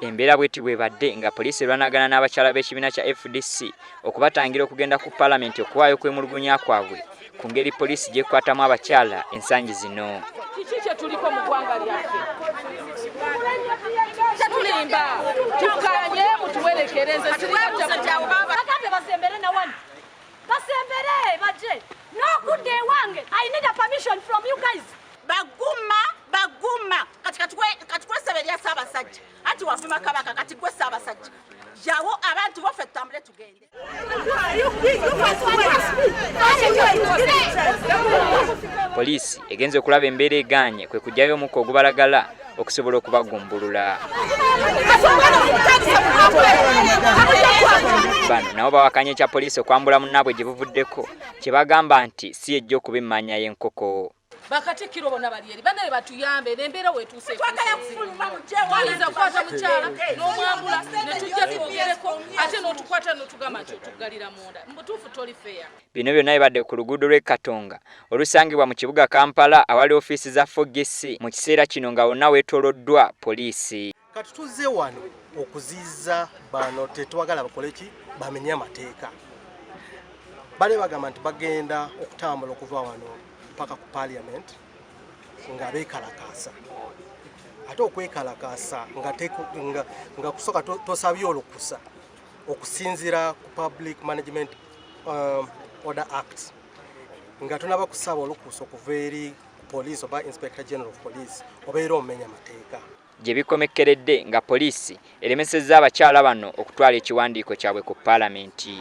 Embeera bweti bwebadde nga poliisi lwanagana n'abakyala b'ekibiina kya FDC okubatangira okugenda ku palamenti okuwaayo okwemulugunya kwabwe ku ngeri poliisi gyekwatamu abakyala ensangi zino. Kiki kye tuliko mu ggwanga lyaffe? Tetulimba tukanye mutuwerekere nze bagambe basembere na wano basembere baje n'okudda ewange. I need a permission from you guys. baguma kati kwesebe lya Ssaabasajja ati wafuma kabaka kati gwe Ssaabasajja jawo abantu baffe tutambule tugende. Poliisi egenze okulaba embeera egaanye kwe kujjayo omukka ogubalagala okusobola okubagumbulula. Bano nabo bawakanya ekya poliisi okwambula munnaabwe gye buvuddeko kye bagamba nti si ejja okuba emmanya y'enkoko. Bakatikkiro bonna bali eri banaye batuyambe n'embeera weetuuse twaliza kukwata mukyala n'omwambula ne tujja twogereko ate n'otukwata n'otugamba nti otuggalira munda mubutuufu toli feya. Bino byonna bibadde ku luguudo lw'e Katonga olusangibwa mu kibuga Kampala awali ofiisi za FDC mu kiseera kino nga wonna weetooloddwa poliisi. Kati tuzze wano okuziyiza bano tetwagala bakole ki bamenye amateeka. Bale bagamba nti bagenda okutambula okuva wano mpaka ku parliament nga beekalakaasa. Ate okwekalakaasa nga kusooka tosabye olukusa okusinziira ku Public Management Order Act nga tonaba kusaba olukusa okuva eri police oba Inspector General of Police obeera omenya amateeka. Gye bikomekkeredde nga poliisi eremesezza abakyala bano okutwala ekiwandiiko kyabwe ku palamenti.